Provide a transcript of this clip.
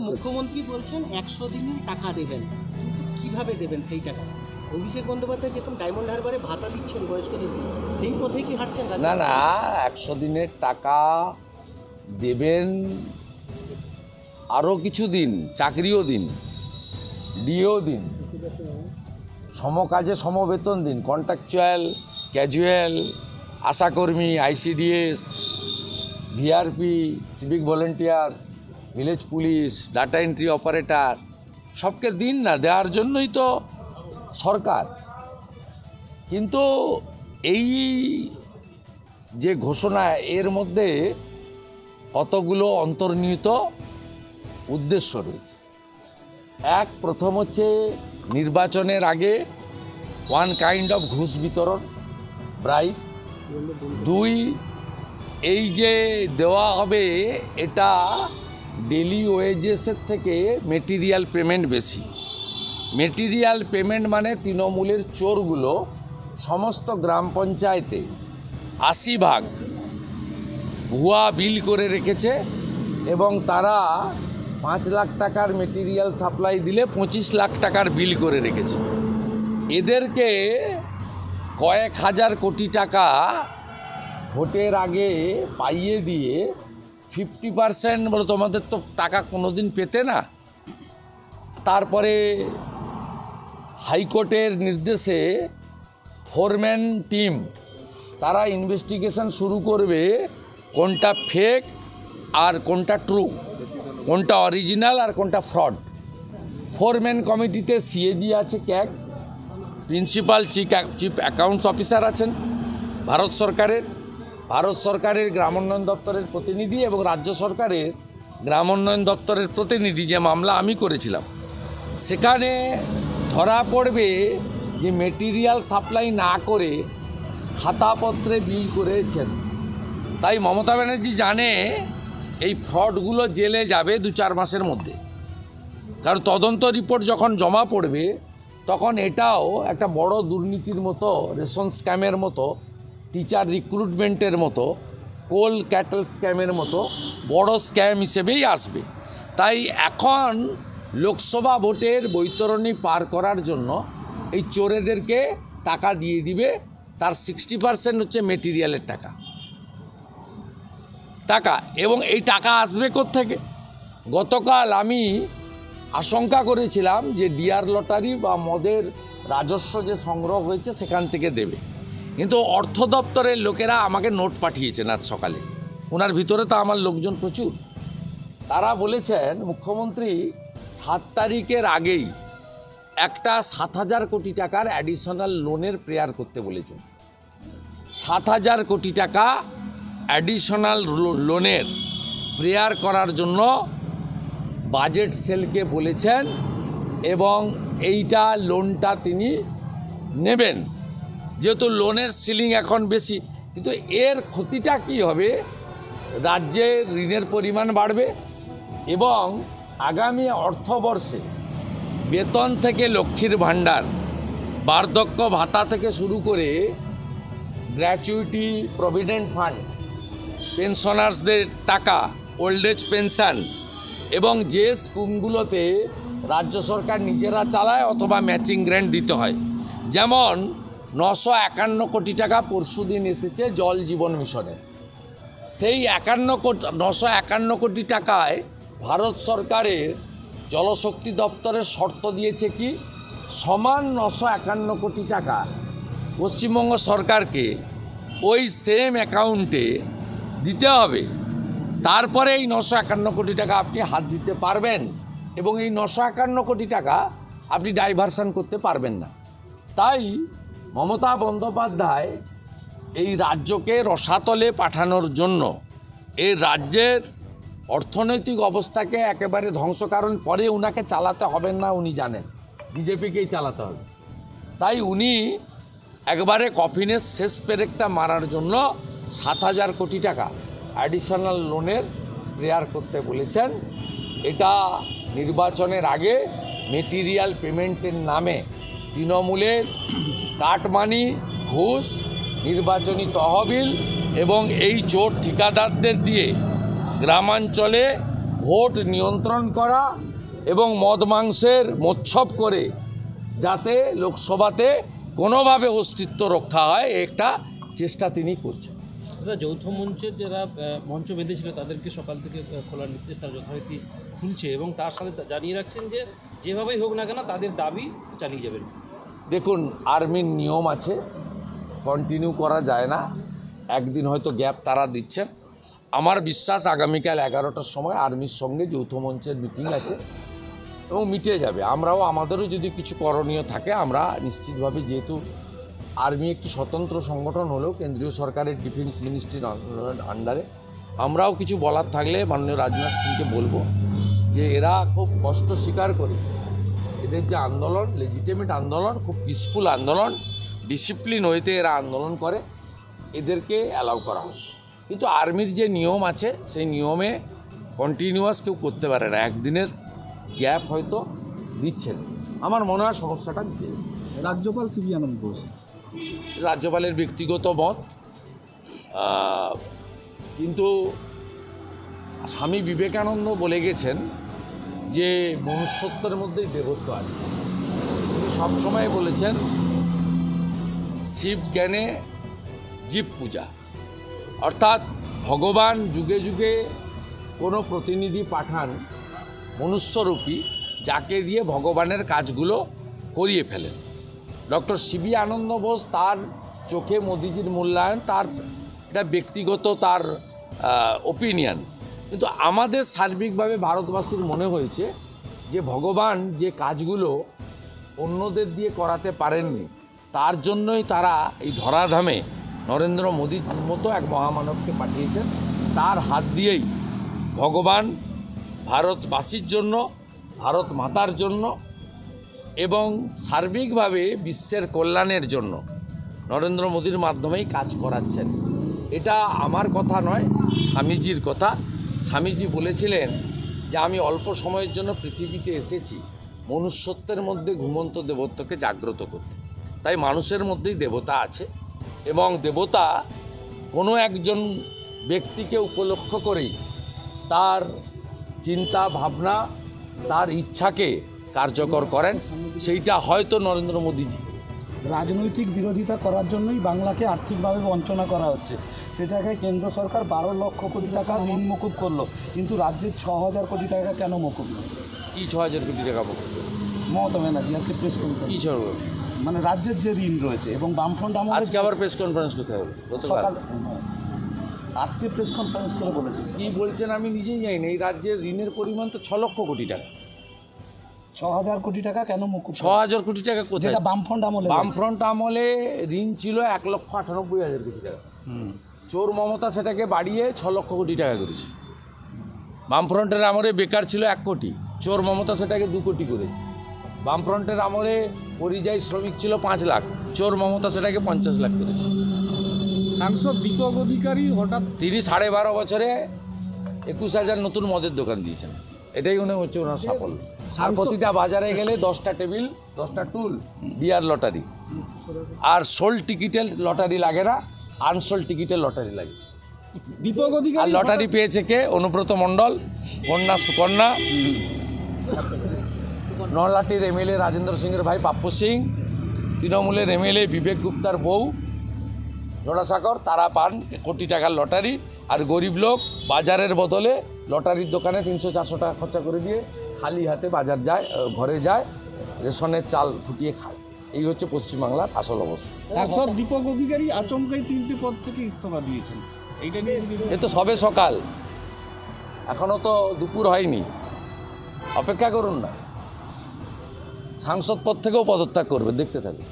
মুখ্যমন্ত্রী বলছেন 100 দিনের টাকা দেবেন, কিভাবে দেবেন সেই টাকা? অভিষেক বন্দ্যোপাধ্যায় যেরকম ডায়মন্ড হারবারে ভাতা দিচ্ছেন বয়স্কদের, সেই পথে কি হাঁটছেন? না না, 100 দিনের টাকা দেবেন, আরও কিছু দিন চাকরিও দিন, ডিও দিন, সমকাজে সমবেতন দিন, কন্ট্রাকচুয়াল, ক্যাজুয়াল, আশাকর্মী, ICDS, VRP, civic volunteers, village police, data entry operator, সবকে দিন না, দেওয়ার জন্যই তো সরকার। কিন্তু এই যে ঘোষণা, এর মধ্যে কতগুলো অন্তর্নিহিত উদ্দেশ্য রয়েছে। প্রথম হচ্ছে নির্বাচনের আগে ওয়ান কাইন্ড অফ ঘুষ বিতরণ, ব্রাইব। 2, এই যে দেওয়া হবে এটা ডেলি ওয়েজেসের থেকে মেটেরিয়াল পেমেন্ট বেশি। মেটেরিয়াল পেমেন্ট মানে তৃণমূলের চোরগুলো সমস্ত গ্রাম পঞ্চায়েতে 80% ভুয়া বিল করে রেখেছে এবং তারা 5 লাখ টাকার মেটেরিয়াল সাপ্লাই দিলে 25 লাখ টাকার বিল করে রেখেছে। এদেরকে কয়েক হাজার কোটি টাকা ভোটের আগে পাইয়ে দিয়ে 50% বলে তোমাদের তো টাকা কোনোদিন পেতে না। তারপরে হাইকোর্টের নির্দেশে ফোরম্যান টিম তারা ইনভেস্টিগেশন শুরু করবে, কোনটা ফেক আর কোনটা ট্রু, কোনটা অরিজিনাল আর কোনটা ফ্রড। ফোরম্যান কমিটিতে সিএজি আছে, CAG, principal chief accounts officer আছেন ভারত সরকারের গ্রামোন্নয়ন দপ্তরের প্রতিনিধি এবং রাজ্য সরকারের গ্রামোন্নয়ন দপ্তরের প্রতিনিধি। যে মামলা আমি করেছিলাম, সেখানে ধরা পড়বে যে মেটেরিয়াল সাপ্লাই না করে খাতাপত্রে বিল করেছেন। তাই মমতা ব্যানার্জি জানে এই ফ্রডগুলো জেলে যাবে 2-4 মাসের মধ্যে, কারণ তদন্ত রিপোর্ট যখন জমা পড়বে তখন এটাও একটা বড় দুর্নীতির মতো, রেশন স্ক্যামের মতো, টিচার রিক্রুটমেন্টের মতো, কোল ক্যাটল স্ক্যামের মতো বড় স্ক্যাম হিসেবেই আসবে। তাই এখন লোকসভা ভোটের বৈতরণী পার করার জন্য এই চোরেদেরকে টাকা দিয়ে দিবে। তার 60% হচ্ছে মেটেরিয়ালের টাকা এবং এই টাকা আসবে কোত্থেকে? গতকাল আমি আশঙ্কা করেছিলাম যে ডিআর লটারি বা মদের রাজস্ব যে সংগ্রহ হয়েছে সেখান থেকে দেবে, কিন্তু অর্থ দপ্তরের লোকেরা আমাকে নোট পাঠিয়েছেন আজ সকালে। ওনার ভিতরে তো আমার লোকজন প্রচুর। তারা বলেছেন মুখ্যমন্ত্রী 7 তারিখের আগেই একটা 7,000 কোটি টাকার অ্যাডিশনাল লোনের প্রেয়ার করতে বলেছেন। 7,000 কোটি টাকা অ্যাডিশনাল লোনের প্রেয়ার করার জন্য বাজেট সেলকে বলেছেন এবং এইটা লোনটা তিনি নেবেন, যেহেতু লোনের সিলিং এখন বেশি। কিন্তু এর ক্ষতিটা কি হবে? রাজ্যের ঋণের পরিমাণ বাড়বে এবং আগামী অর্থবর্ষে বেতন থেকে লক্ষ্মীর ভাণ্ডার, বার্ধক্য ভাতা থেকে শুরু করে গ্র্যাচুইটি, প্রভিডেন্ট ফান্ড, পেনশনার্সদের টাকা, ওল্ড এজ পেনশন এবং যে স্কিমগুলোতে রাজ্য সরকার নিজেরা চালায় অথবা ম্যাচিং গ্র্যান্ট দিতে হয়, যেমন 951 কোটি টাকা পরশুদিন এসেছে জল জীবন মিশনে। সেই 951 কোটি টাকায় ভারত সরকারের জলশক্তি দপ্তরের শর্ত দিয়েছে কি, সমান 951 কোটি টাকা পশ্চিমবঙ্গ সরকারকে ওই সেম অ্যাকাউন্টে দিতে হবে। তারপরে এই 951 কোটি টাকা আপনি হাত দিতে পারবেন এবং এই 951 কোটি টাকা আপনি ডাইভারশন করতে পারবেন না। তাই মমতা বন্দ্যোপাধ্যায় এই রাজ্যকে রসাতলে পাঠানোর জন্য, এই রাজ্যের অর্থনৈতিক অবস্থাকে একেবারে ধ্বংস, কারণ পরে উনাকে চালাতে হবে না, উনি জানেন বিজেপিকেই চালাতে হবে। তাই উনি একবারে কফিনের শেষ পেরেকটা মারার জন্য 7,000 কোটি টাকা অ্যাডিশনাল লোনের প্রেয়ার করতে বলেছেন। এটা নির্বাচনের আগে মেটেরিয়াল পেমেন্টের নামে তৃণমূলের কাটমানি, ঘুষ, নির্বাচনী তহবিল এবং এই চোর ঠিকাদারদের দিয়ে গ্রামাঞ্চলে ভোট নিয়ন্ত্রণ করা এবং মদ মাংসের মোচ্ছব করে যাতে লোকসভাতে কোনোভাবে অস্তিত্ব রক্ষা হয় একটা চেষ্টা তিনি করছেন। দাদা, যৌথ মঞ্চের যারা মঞ্চ বেঁধেছিল তাদেরকে সকাল থেকে খোলার নির্দেশ তারা যথারীতি খুলছে এবং তার সাথে জানিয়ে রাখছেন যে যেভাবেই হোক না কেন তাদের দাবি চালিয়ে যাবেন। দেখুন, আর্মির নিয়ম আছে, কন্টিনিউ করা যায় না, একদিন হয়তো গ্যাপ তারা দিচ্ছেন। আমার বিশ্বাস আগামীকাল 11টার সময় আর্মির সঙ্গে যৌথ মঞ্চের মিটিং আছে এবং মিটে যাবে। আমাদেরও যদি কিছু করণীয় থাকে আমরা নিশ্চিতভাবে, যেহেতু আর্মি একটি স্বতন্ত্র সংগঠন হলেও কেন্দ্রীয় সরকারের ডিফেন্স মিনিস্ট্রির আন্ডারে, আমরাও কিছু বলার থাকলে মাননীয় রাজনাথ সিংকে বলবো যে এরা খুব কষ্ট স্বীকার করে এদের যে আন্দোলন, লেজিটিমেট আন্দোলন, খুব পিসফুল আন্দোলন, ডিসিপ্লিন ওয়েতে এরা আন্দোলন করে, এদেরকে অ্যালাউ করা হয়। কিন্তু আর্মির যে নিয়ম আছে সেই নিয়মে কন্টিনিউয়াস কেউ করতে পারে না, একদিনের গ্যাপ হয়তো দিচ্ছেন। আমার মনে হয় সমস্যাটা মিটে যাবে। রাজ্যপাল সিবি আনন্দ বোস, রাজ্যপালের ব্যক্তিগত মত, কিন্তু স্বামী বিবেকানন্দ বলে গেছেন যে মনুষ্যত্বের মধ্যেই দেবত্ব আছে। তিনি সবসময় বলেছেন শিব জ্ঞানে জীব পূজা, অর্থাৎ ভগবান যুগে যুগে কোনো প্রতিনিধি পাঠান মনুষ্যরূপী, যাকে দিয়ে ভগবানের কাজগুলো করিয়ে ফেলেন। ডক্টর সিবি আনন্দ বোস তার চোখে মোদিজির মূল্যায়ন, তার এটা ব্যক্তিগত তার ওপিনিয়ন, কিন্তু আমাদের সার্বিকভাবে ভারতবাসীর মনে হয়েছে যে ভগবান যে কাজগুলো অন্যদের দিয়ে করাতে পারেননি, তার জন্যই তারা এই ধরাধামে নরেন্দ্র মোদীর মতো এক মহামানবকে পাঠিয়েছেন। তার হাত দিয়েই ভগবান ভারতবাসীর জন্য, ভারত মাতার জন্য এবং সার্বিকভাবে বিশ্বের কল্যাণের জন্য নরেন্দ্র মোদীর মাধ্যমেই কাজ করাচ্ছেন। এটা আমার কথা নয়, স্বামীজির কথা। স্বামীজি বলেছিলেন যে আমি অল্প সময়ের জন্য পৃথিবীতে এসেছি মনুষ্যত্বের মধ্যে ঘুমন্ত দেবত্বকে জাগ্রত করতে। তাই মানুষের মধ্যেই দেবতা আছে এবং দেবতা কোনো একজন ব্যক্তিকে উপলক্ষ করেই তার চিন্তা ভাবনা, তার ইচ্ছাকে কার্যকর করেন। সেইটা হয়তো নরেন্দ্র মোদীজি। রাজনৈতিক বিরোধিতা করার জন্যই বাংলাকে আর্থিকভাবে বঞ্চনা করা হচ্ছে। সে জায়গায় কেন্দ্র সরকার 12 লক্ষ কোটি টাকা ঋণ মকুব করলো, কিন্তু রাজ্যের 6000 কোটি টাকা কেন মকুব না? কি 6000 কোটি টাকা মকুব? মমতা ব্যানার্জি আজকে প্রেস কী কনফারেন্স, চলবে? মানে রাজ্যের যে ঋণ রয়েছে এবং বামফ্রন্ট আজকে আবার প্রেস কনফারেন্স কোথায় হবে? গতকাল আজকে প্রেস কনফারেন্স করে বলেছে। কী বলছেন আমি নিজেই জানি না। এই রাজ্যের ঋণের পরিমাণ তো 6 লক্ষ কোটি টাকা। 6000 কোটি টাকা কেন মকুব? 6000 কোটি টাকা কোথায়? যেটা বামফ্রন্ট আমলে, বামফ্রন্ট আমলে ঋণ ছিল 1,98,000 কোটি টাকা। চোর মমতা সেটাকে বাড়িয়ে 6 লক্ষ কোটি টাকা করেছে। বামফ্রন্টের আমলে বেকার ছিল 1 কোটি, চোর মমতা সেটাকে 2 কোটি করেছে। বামফ্রন্টের আমলে পরিযায়ী শ্রমিক ছিল 5 লাখ, চোর মমতা সেটাকে 50 লাখ করেছে। সাংসদ দীপক অধিকারী হঠাৎ তিনি 12.5 বছরে 21,000 নতুন মদের দোকান দিয়েছেন। এটাই মনে হচ্ছে ওনার সাফল্য। আর প্রতিটা বাজারে গেলে 10টা টেবিল, 10টা টুল, বিয়ার লটারি। আর সোল্ড টিকিটের লটারি লাগে না, আনসোল্ড টিকিটের লটারি লাগে। দীপক আর অধিকারী লটারি পেয়েছে কে? অনুব্রত মণ্ডল, কন্যা সুকন্যা, নলাটির এমএলএ রাজেন্দ্র সিংয়ের ভাই পাপ্পু সিং, তৃণমূলের এমএলএ বিবেক গুপ্তার বউ জোড়াসাগর, তারা পান কোটি টাকার লটারি। আর গরিব লোক বাজারের বদলে লটারির দোকানে 300-400 টাকা খরচা করে দিয়ে খালি হাতে বাজার যায়, ঘরে যায়, রেশনের চাল ফুটিয়ে খায়। এই হচ্ছে পশ্চিমবাংলার আসল অবস্থা। সাংসদ দীপক অধিকারী আচমকাই 3টে পদ থেকে ইস্তফা দিয়েছেন, এইটা নিয়ে এ তো সবে সকাল, এখনও তো দুপুর হয়নি, অপেক্ষা করুন না। সাংসদ পদ থেকেও পদত্যাগ করবে, দেখতে থাকুন।